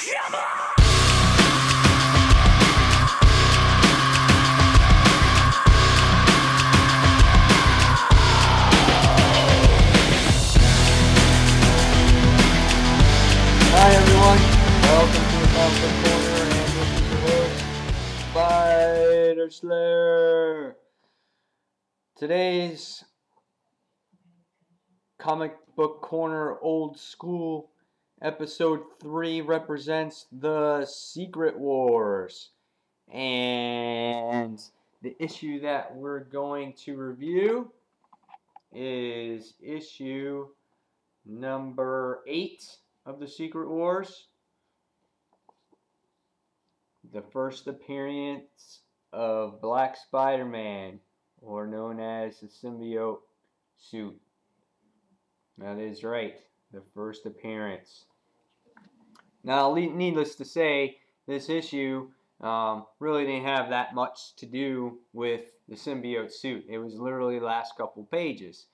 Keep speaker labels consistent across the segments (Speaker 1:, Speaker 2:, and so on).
Speaker 1: Hi everyone, welcome to the Comic Book Corner, and this is your host, Spider Slayer. Today's Comic Book Corner Old School Episode 3 represents the Secret Wars. And the issue that we're going to review is issue number 8 of the Secret Wars. The first appearance of Black Spider-Man, or known as the symbiote suit. That is right, the first appearance. Now, needless to say, this issue really didn't have that much to do with the symbiote suit. It was literally the last couple pages.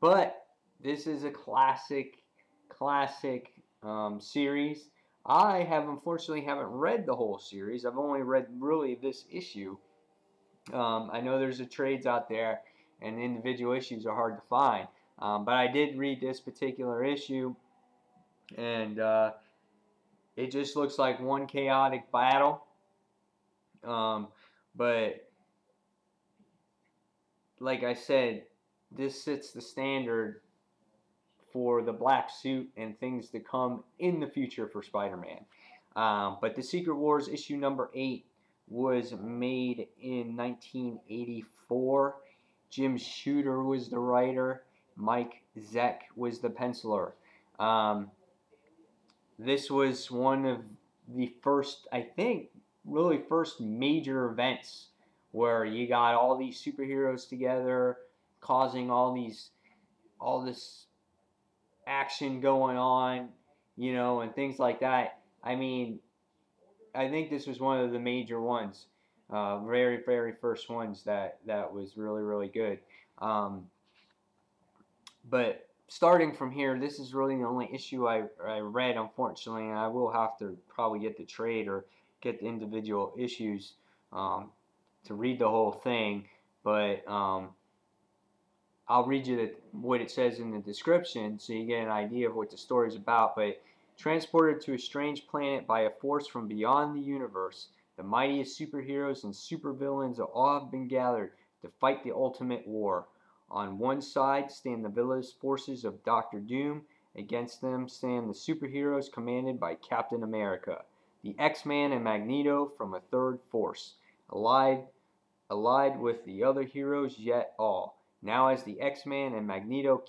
Speaker 1: But this is a classic series. I unfortunately haven't read the whole series. I've only read really this issue. I know there's the trades out there, and individual issues are hard to find. But I did read this particular issue, and it just looks like one chaotic battle. But like I said, this sets the standard for the black suit and things to come in the future for Spider-Man. But the Secret Wars issue number 8 was made in 1984. Jim Shooter was the writer. Mike Zeck was the penciler. This was one of the first, I think, really first major events where you got all these superheroes together, causing all this action going on, you know, and things like that. I mean, I think this was one of the major ones, very first ones that was really good. But starting from here, this is really the only issue I read, unfortunately, and I will have to probably get the trade or get the individual issues to read the whole thing. But I'll read you what it says in the description so you get an idea of what the story is about. But transported to a strange planet by a force from beyond the universe, the mightiest superheroes and supervillains all have been gathered to fight the ultimate war. On one side stand the villainous forces of Doctor Doom. Against them stand the superheroes commanded by Captain America, the X-Man and Magneto from a third force, allied with the other heroes yet all. Now as the X-Man and Magneto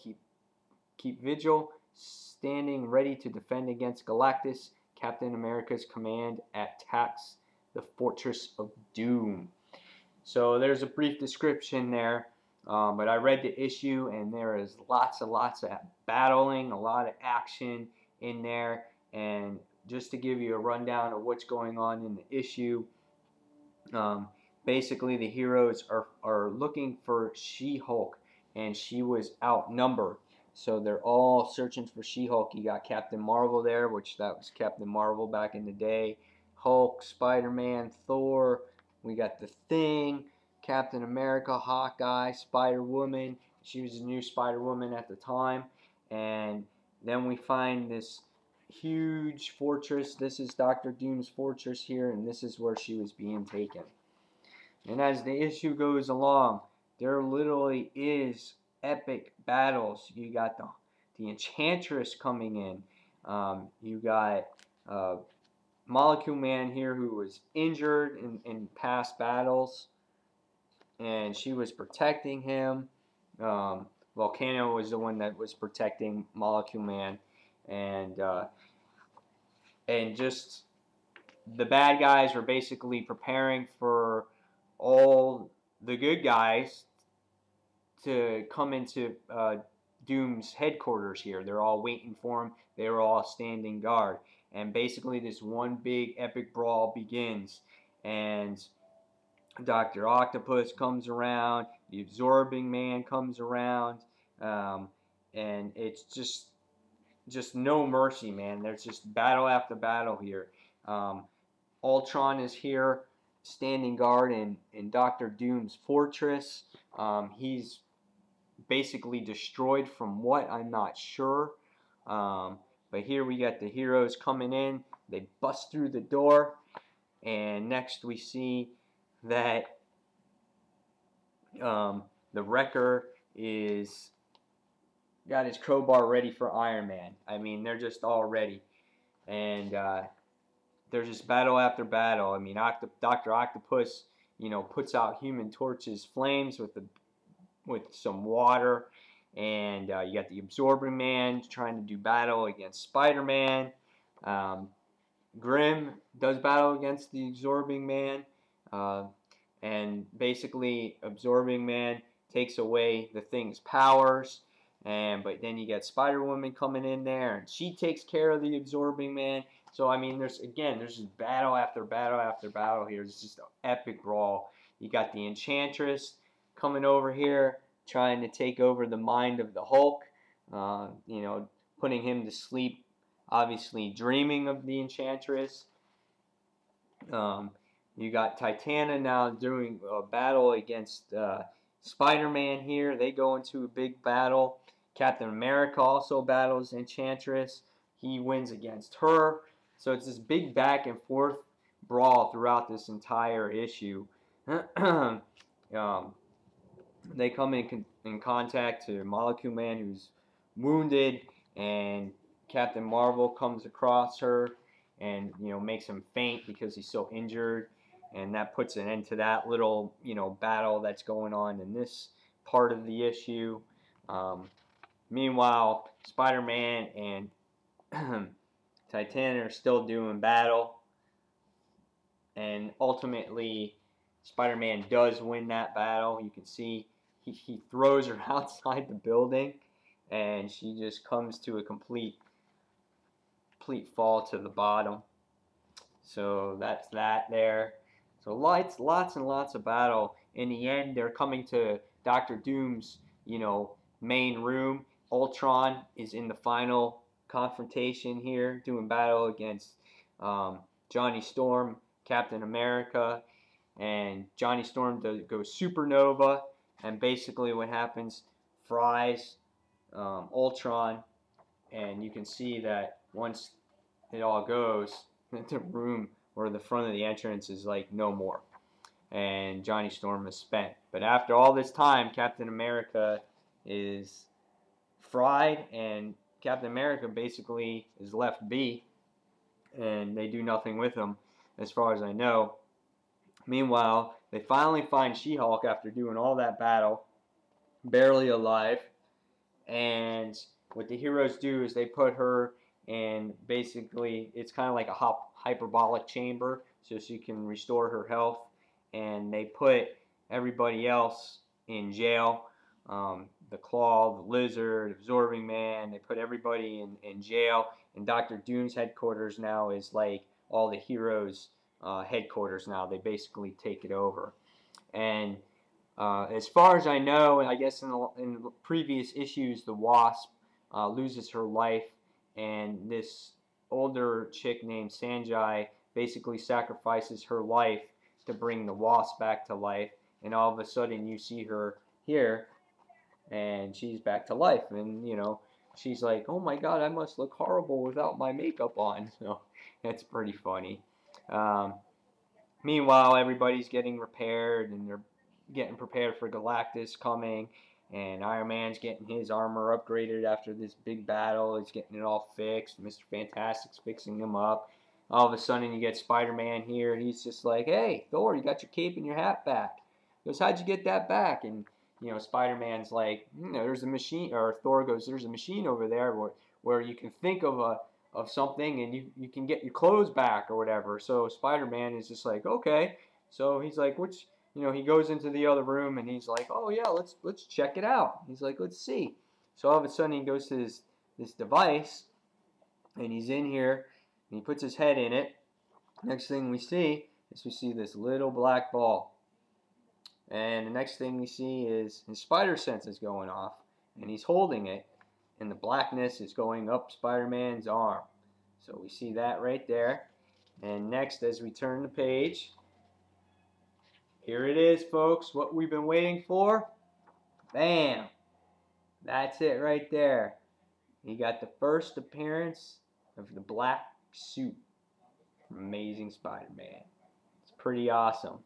Speaker 1: keep vigil, standing ready to defend against Galactus, Captain America's command attacks the Fortress of Doom. So there's a brief description there. But I read the issue, and there is lots of battling, a lot of action in there. And just to give you a rundown of what's going on in the issue, basically the heroes are looking for She-Hulk, and she was outnumbered. So they're all searching for She-Hulk. You got Captain Marvel there, which that was Captain Marvel back in the day. Hulk, Spider-Man, Thor. We got the Thing, Captain America, Hawkeye, Spider-Woman. She was the new Spider-Woman at the time. And then we find this huge fortress. This is Dr. Doom's fortress here, and this is where she was being taken. And as the issue goes along, there literally is epic battles. You got the Enchantress coming in. You got Molecule Man here, who was injured in past battles, and she was protecting him. Volcano was the one that was protecting Molecule Man, and just the bad guys were basically preparing for all the good guys to come into Doom's headquarters here. They're all waiting for him. They were all standing guard. And basically this one big epic brawl begins. And Dr. Octopus comes around. The Absorbing Man comes around. And it's just no mercy, man. There's just battle after battle here. Um, Ultron is here standing guard in Doctor Doom's fortress. He's basically destroyed from what, I'm not sure. But here we got the heroes coming in. They bust through the door. And next we see that the Wrecker is got his crowbar ready for Iron Man. I mean, they're just all ready. And there's just battle after battle. I mean, Dr. Octopus, puts out Human Torch's flames with some water. And you got the Absorbing Man trying to do battle against Spider-Man. Grimm does battle against the Absorbing Man. And basically, Absorbing Man takes away the Thing's powers. But then you got Spider-Woman coming in there, and she takes care of the Absorbing Man. So I mean, there's just battle after battle after battle here. It's just an epic brawl. You got the Enchantress coming over here, trying to take over the mind of the Hulk. Putting him to sleep. Obviously, dreaming of the Enchantress. You got Titania now doing a battle against Spider-Man here. They go into a big battle. Captain America also battles Enchantress. He wins against her. So it's this big back and forth brawl throughout this entire issue. They come in contact to Molecule Man, who's wounded, and Captain Marvel comes across her and makes him faint because he's so injured, and that puts an end to that little battle that's going on in this part of the issue. Meanwhile, Spider-Man and Titania are still doing battle, and ultimately Spider-Man does win that battle. You can see he throws her outside the building, and she just comes to a complete fall to the bottom. So that's that there. So lots and lots of battle. In the end, they're coming to Doctor Doom's, main room. Ultron is in the final confrontation here, doing battle against Johnny Storm, Captain America, and Johnny Storm goes supernova, and basically what happens, fries Ultron, and you can see that once it all goes, the room or the front of the entrance is like no more, and Johnny Storm is spent. But after all this time, Captain America is fried, and Captain America basically is left be, and they do nothing with him as far as I know. Meanwhile, they finally find She-Hulk after doing all that battle, barely alive, and what the heroes do is they put her in, basically it's kind of like a hyperbolic chamber so she can restore her health, and they put everybody else in jail. The Claw, the Lizard, Absorbing Man, they put everybody in jail, and Doctor Doom's headquarters now is like all the heroes' headquarters now. They basically take it over. And as far as I know, I guess in the previous issues, the Wasp loses her life, and this older chick named Sanjay basically sacrifices her life to bring the Wasp back to life, and all of a sudden you see her here, and she's back to life, and she's like, oh my god, I must look horrible without my makeup on. So that's pretty funny. Meanwhile, everybody's getting repaired, and they're getting prepared for Galactus coming, and Iron Man's getting his armor upgraded after this big battle. He's getting it all fixed. Mr. Fantastic's fixing him up. All of a sudden, you get Spider-Man here. He's just like, hey, Thor, you got your cape and your hat back. He goes, how'd you get that back? And Spider-Man's like, there's a machine, or Thor goes, there's a machine over there where you can think of something, and you can get your clothes back or whatever. So Spider-Man is just like, okay. So he's like, he goes into the other room, and he's like, oh yeah, let's check it out. He's like, let's see. So all of a sudden he goes to this device, and he's in here, and he puts his head in it. Next thing we see is this little black ball. And the next thing we see is his spider sense is going off, and he's holding it, and the blackness is going up Spider-Man's arm. So we see that right there. And next, as we turn the page, here it is, folks, what we've been waiting for. Bam! That's it right there. You got the first appearance of the black suit from Amazing Spider-Man. It's pretty awesome.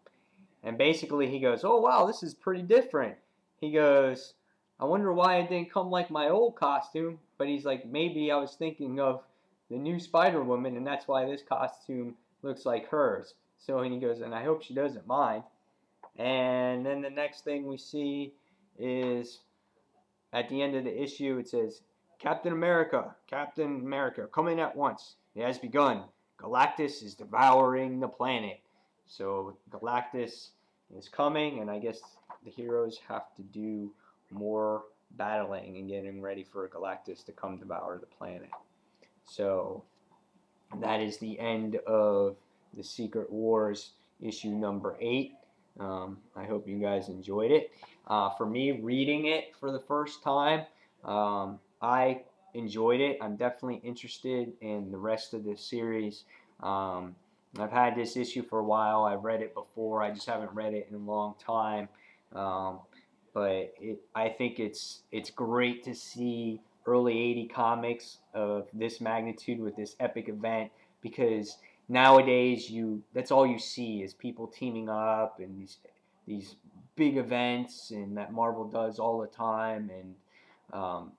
Speaker 1: And basically he goes, oh wow, this is pretty different. He goes, I wonder why it didn't come like my old costume. But he's like, maybe I was thinking of the new Spider-Woman, and that's why this costume looks like hers. So and he goes, and I hope she doesn't mind. And then the next thing we see is at the end of the issue, it says, Captain America, come in at once. It has begun. Galactus is devouring the planet. So Galactus is coming, and I guess the heroes have to do more battling and getting ready for Galactus to come devour the planet. So that is the end of the Secret Wars issue number 8. I hope you guys enjoyed it. For me, reading it for the first time, I enjoyed it. I'm definitely interested in the rest of this series. I've had this issue for a while. I've read it before. I just haven't read it in a long time. But I think it's great to see early 80 comics of this magnitude with this epic event, because nowadays that's all you see is people teaming up and these big events, and that Marvel does all the time. And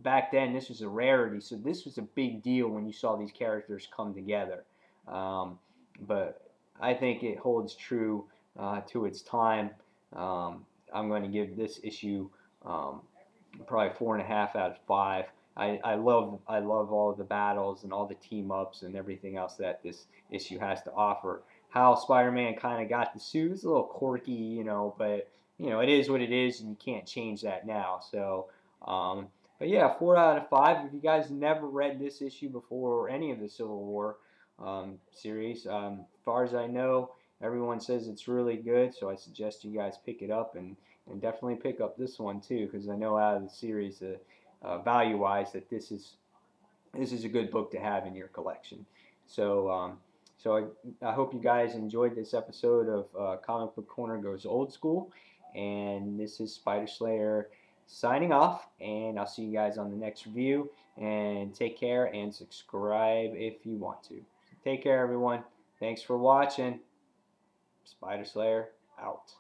Speaker 1: back then this was a rarity, so this was a big deal when you saw these characters come together. But I think it holds true to its time. I'm going to give this issue probably 4.5 out of 5. I love all of the battles and all the team ups and everything else that this issue has to offer. How Spider-Man kind of got the suit is a little quirky, but it is what it is, and you can't change that now. So, but yeah, 4 out of 5. If you guys never read this issue before or any of the Civil War series, as far as I know, everyone says it's really good. So I suggest you guys pick it up, and definitely pick up this one too, because I know out of the series, value-wise, that this is a good book to have in your collection. So I hope you guys enjoyed this episode of Comic Book Corner Goes Old School, and this is Spider Slayer signing off, and I'll see you guys on the next review, and take care and subscribe if you want to. Take care, everyone. Thanks for watching. Spider Slayer out.